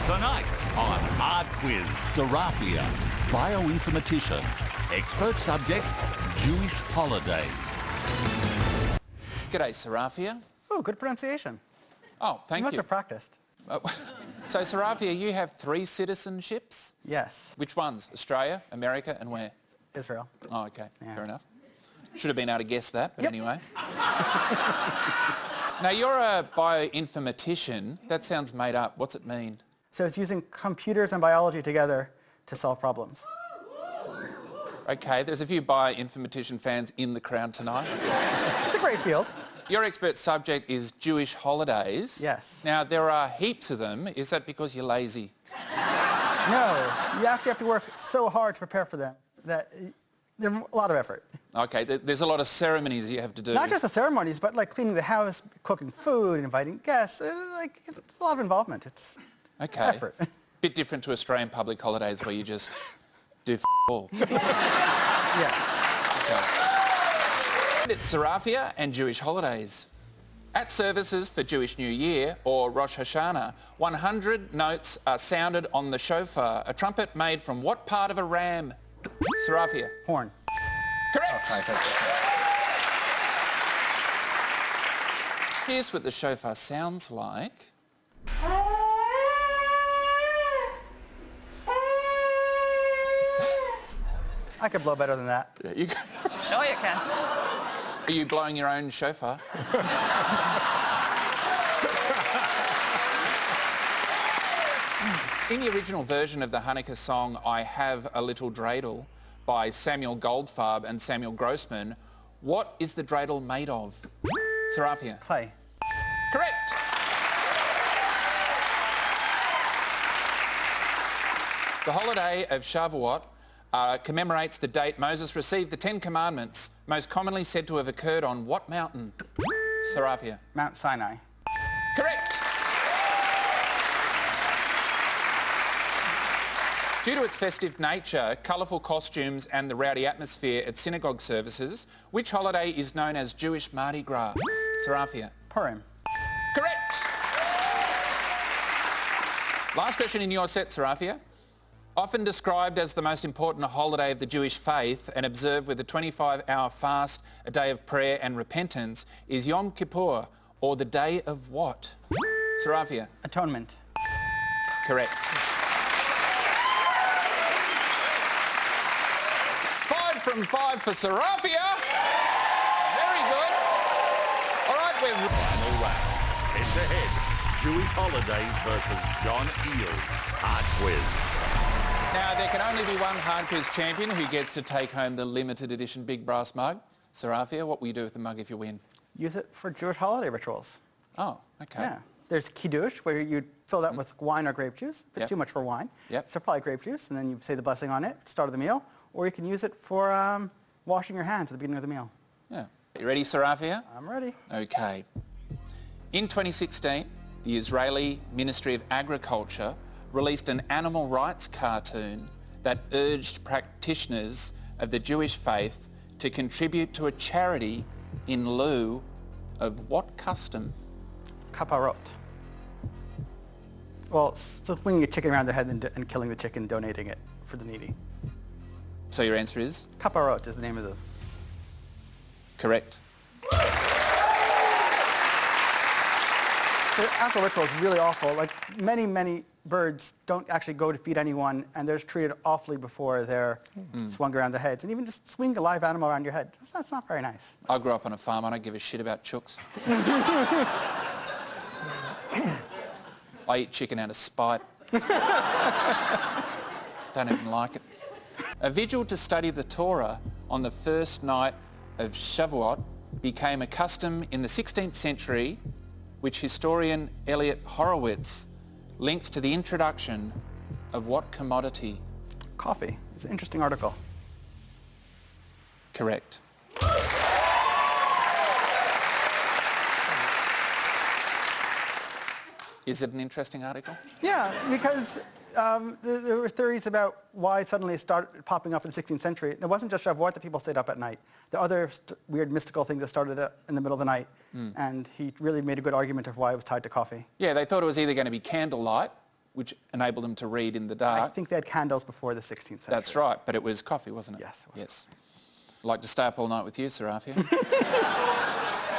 Tonight on Hard Quiz, Sarafia, bioinformatician. Expert subject, Jewish holidays. G'day, Sarafia. Oh, good pronunciation. Oh, thank You must you. have practiced. So, Sarafia, you have 3 citizenships? Yes. Which ones? Australia, America, and where? Israel. Oh, okay. Yeah. Fair enough. Should have been able to guess that, but Yep. anyway. Now, you're a bioinformatician. That sounds made up. What's it mean? So it's using computers and biology together to solve problems. Okay, there's a few bioinformatician fans in the crowd tonight. It's a great field. Your expert subject is Jewish holidays. Yes. Now, there are heaps of them. Is that because you're lazy? No, you actually have to work so hard to prepare for them that they're a lot of effort. Okay, there's a lot of ceremonies you have to do. Not just the ceremonies, but like cleaning the house, cooking food, inviting guests. It's a lot of involvement. It's Okay. effort. Bit different to Australian public holidays where you just do all. Yeah. It's Sarafia and Jewish holidays. At services for Jewish New Year, or Rosh Hashanah, 100 notes are sounded on the shofar, a trumpet made from what part of a ram? Sarafia. Horn. Correct. Here's what the shofar sounds like. I could blow better than that. You Sure you can. Are you blowing your own shofar? In the original version of the Hanukkah song, I Have a Little Dreidel, by Samuel Goldfarb and Samuel Grossman, what is the dreidel made of? Sarafia. Clay. Correct. The holiday of Shavuot commemorates the date Moses received the 10 Commandments, most commonly said to have occurred on what mountain? Sarafia. Mount Sinai. Correct. Due to its festive nature, colourful costumes and the rowdy atmosphere at synagogue services, which holiday is known as Jewish Mardi Gras? Sarafia. Purim. Correct. Last question in your set, Sarafia. Often described as the most important holiday of the Jewish faith and observed with a 25-hour fast, a day of prayer and repentance, is Yom Kippur, or the day of what? Sarafia. Atonement. Correct. 5 from 5 for Sarafia. Very good. All right, we're... Final round. Head to head, Jewish holidays versus John Eel. Hard Quiz. Now, there can only be one Hard Quiz champion who gets to take home the limited edition big brass mug. Sarafia, what will you do with the mug if you win? Use it for Jewish holiday rituals. Oh, okay. Yeah. There's kiddush, where you fill that with wine or grape juice. But Yep. too much for wine. Yep. So probably grape juice, and then you say the blessing on it, start of the meal. Or you can use it for washing your hands at the beginning of the meal. Yeah. You ready, Sarafia? I'm ready. Okay. In 2016, the Israeli Ministry of Agriculture released an animal rights cartoon that urged practitioners of the Jewish faith to contribute to a charity in lieu of what custom? Kaparot. Well, swinging a chicken around the head and killing the chicken, donating it for the needy. So your answer is? Kaparot is the name of the... Correct. The actual ritual is really awful. Like, many birds don't actually go to feed anyone, and they're treated awfully before they're swung around the heads. And even just swinging a live animal around your head, that's not very nice. I grew up on a farm. I don't give a shit about chooks. I eat chicken out of spite. Don't even like it. A vigil to study the Torah on the first night of Shavuot became a custom in the 16th century, which historian Elliot Horowitz links to the introduction of what commodity? Coffee. It's an interesting article. Correct. Is it an interesting article? Yeah, because there were theories about why suddenly it started popping up in the 16th century. And it wasn't just Shavuot that people stayed up at night. There are other weird mystical things that started in the middle of the night. And he really made a good argument of why it was tied to coffee. Yeah, they thought it was either going to be candlelight which enabled them to read in the I dark. think they had candles before the 16th century. That's right, but it was coffee, wasn't it? Yes, it was. Yes. Like to stay up all night with you, Sarafia?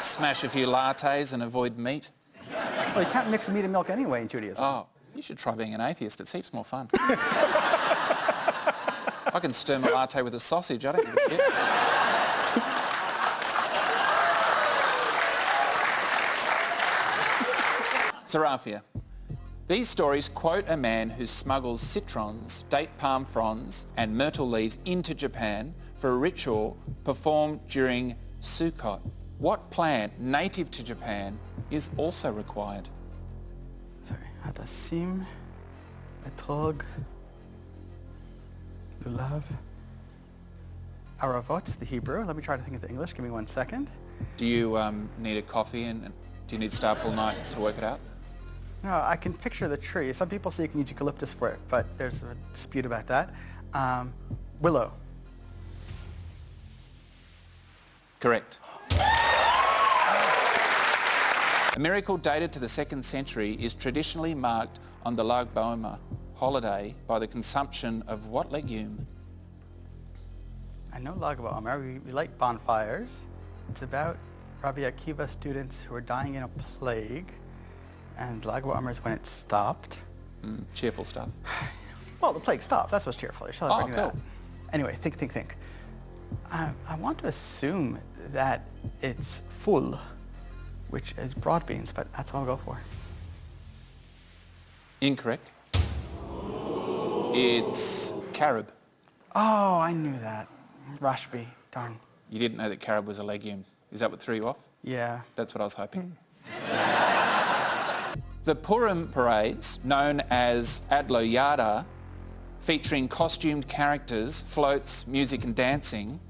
Smash a few lattes and avoid meat? Well, you can't mix meat and milk anyway in Judaism. Oh, you should try being an atheist. It's heaps more fun. I can stir my latte with a sausage. I don't give a shit. Sarafia. These stories quote a man who smuggles citrons, date palm fronds and myrtle leaves into Japan for a ritual performed during Sukkot. What plant native to Japan is also required? Sorry. Hadassim, etrog, lulav, aravot, the Hebrew. Let me try to think of the English. Give me 1 second. Do you need a coffee and do you need to stay up all night to work it out? No, I can picture the tree. Some people say you can use eucalyptus for it, but there's a dispute about that. Willow. Correct. A miracle dated to the 2nd century is traditionally marked on the Lag BaOmer holiday by the consumption of what legume? I know Lag BaOmer. We light bonfires. It's about Rabbi Akiva students who are dying in a plague. And Lag BaOmer is when it stopped. Cheerful stuff. Well, the plague stopped. That's what's cheerful. You're celebrating cool. that. Anyway, think. I want to assume that it's full, which is broad beans, but that's what I'll go for. Incorrect. It's carob. Oh, I knew that. Rashbi. Darn. You didn't know that carob was a legume. Is that what threw you off? Yeah. That's what I was hoping. The Purim parades, known as Adlo Yada, featuring costumed characters, floats, music and dancing,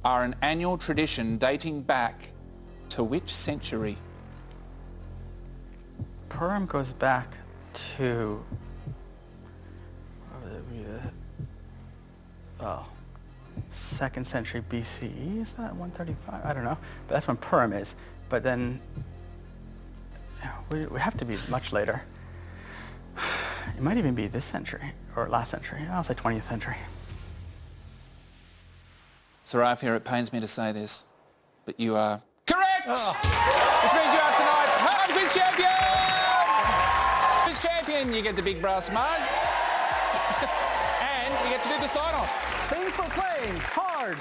are an annual tradition dating back to which century? Purim goes back to... 2nd century BCE. Is that 135? I don't know. But that's when Purim is. But then... it would have to be much later. It might even be this century, or last century. I'll say 20th century. Sarafia, it pains me to say this, but you are correct! Which means you are tonight's Hard Quiz Champion! Quiz Champion, you get the big brass mug, and you get to do the sign-off. Thanks for playing hard.